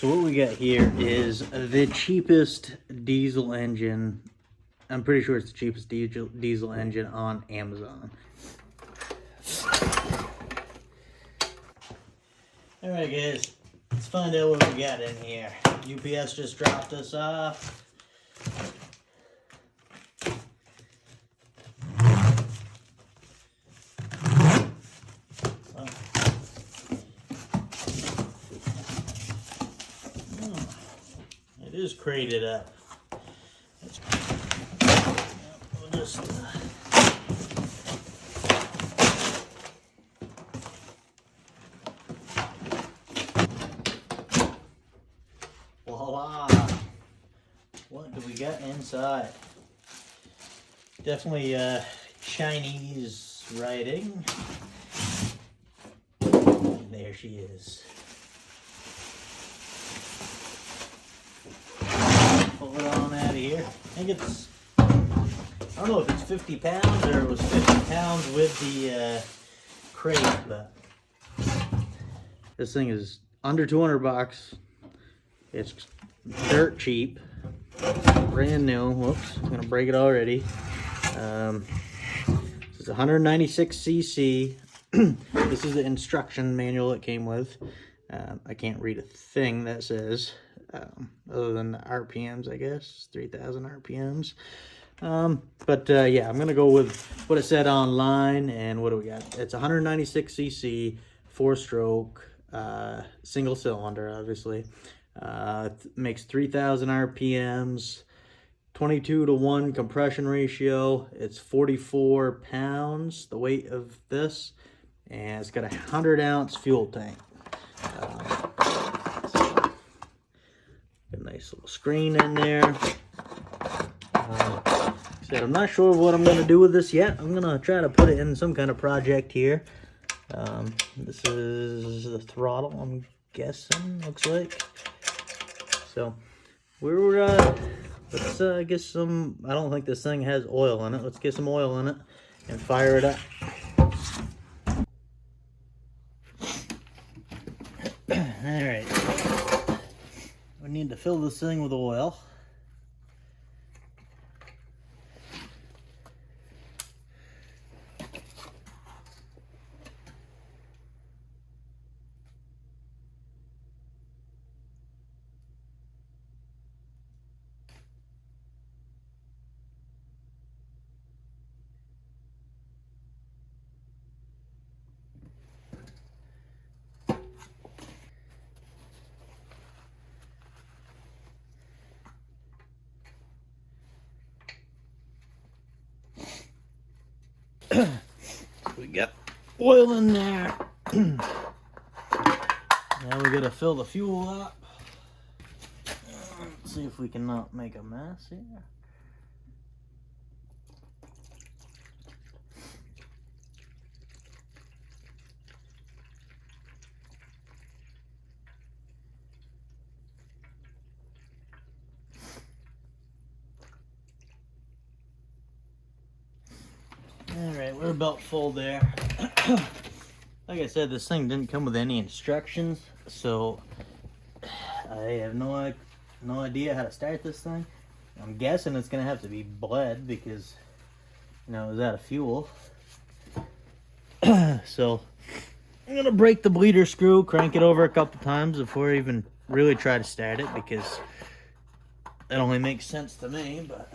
So what we got here is the cheapest diesel engine. I'm pretty sure it's the cheapest diesel engine on Amazon. All right, guys, let's find out what we got in here. UPS just dropped us off. It is crated up. We'll just voila! What do we got inside? Definitely Chinese writing. And there she is. Pull it on out of here. I think it's, I don't know if it's 50 pounds or it was 50 pounds with the crate, but this thing is under 200 bucks. It's dirt cheap, brand new. Whoops, I'm gonna break it already. It's 196 cc. This is the instruction manual it came with. I can't read a thing that says, other than the RPMs, I guess, 3,000 RPMs. Yeah, I'm gonna go with what it said online. And what do we got? It's 196 cc, 4-stroke, single cylinder, obviously. It makes 3,000 RPMs, 22:1 compression ratio. It's 44 pounds, the weight of this, and it's got a 100-ounce fuel tank. A nice little screen in there. Said I'm not sure what I'm gonna do with this yet. I'm gonna try to put it in some kind of project here. This is the throttle, I'm guessing, looks like. So we're let's get some, I don't think this thing has oil in it. Let's get some oil in it and fire it up. All right, we need to fill this thing with oil. We got oil in there. Now we gotta fill the fuel up. Let's see if we can not make a mess here. Alright, we're about full there. Like I said, this thing didn't come with any instructions, so I have no idea how to start this thing. I'm guessing it's gonna have to be bled because, you know, it's out of fuel. So I'm gonna break the bleeder screw, crank it over a couple times before I even really try to start it, because that only makes sense to me. But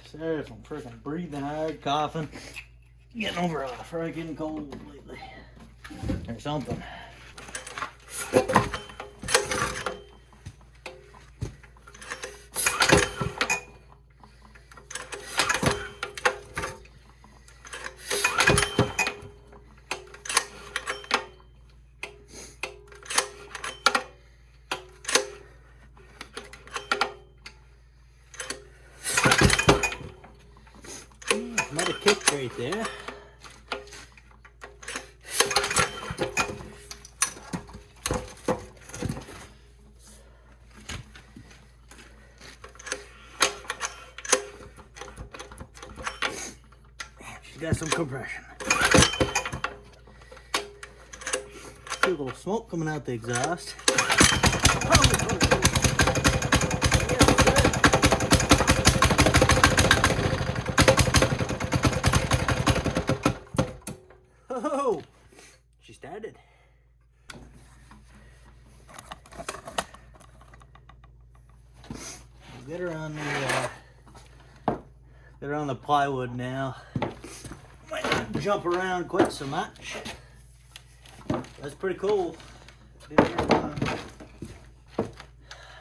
sorry if I'm freaking breathing hard, coughing, getting over a freaking cold lately or something. Might have kicked right there. She's got some compression. See a little smoke coming out the exhaust. Oh, she started. Get her on the plywood now. Might not jump around quite so much. That's pretty cool. It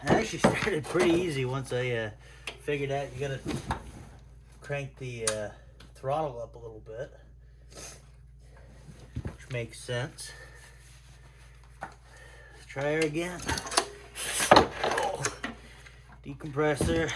actually started pretty easy once I figured out you gotta crank the throttle up a little bit, which makes sense. Let's try her again. Oh, decompressor.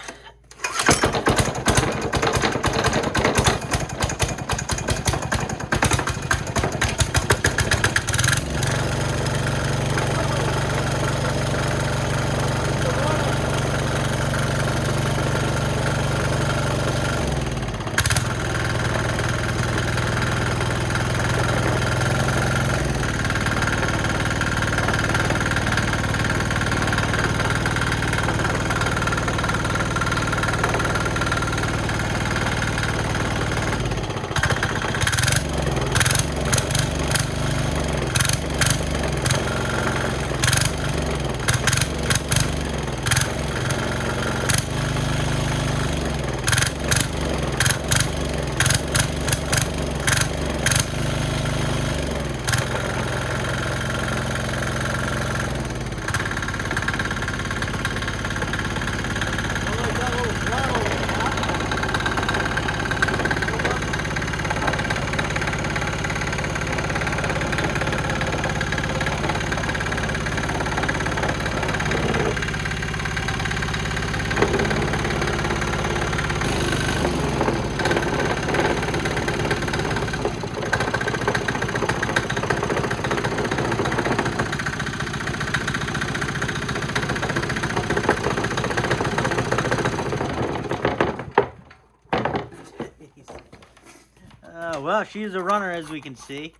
Well, she's a runner, as we can see.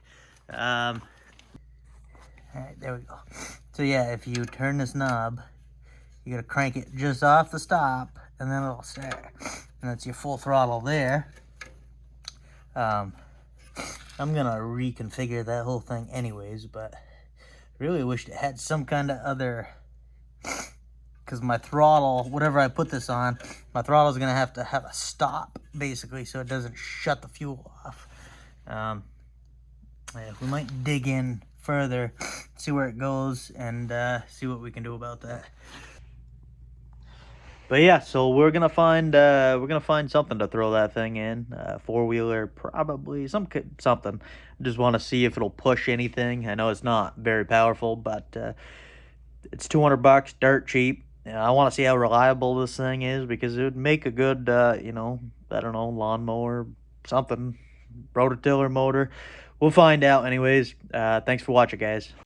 All right, there we go. So yeah, if you turn this knob, you gotta crank it just off the stop, and then it'll start. And that's your full throttle there. I'm gonna reconfigure that whole thing anyways, but I really wished it had some kind of other, because my throttle, whatever I put this on, my throttle is gonna have to have a stop, basically, so it doesn't shut the fuel off. Yeah, we might dig in further, see where it goes, and see what we can do about that. But yeah, so we're gonna find something to throw that thing in. Four-wheeler, probably something. I just want to see if it'll push anything. I know it's not very powerful, but it's $200, dirt cheap. I want to see how reliable this thing is, because it would make a good, you know, I don't know, lawnmower, something, rototiller motor. We'll find out anyways. Thanks for watching, guys.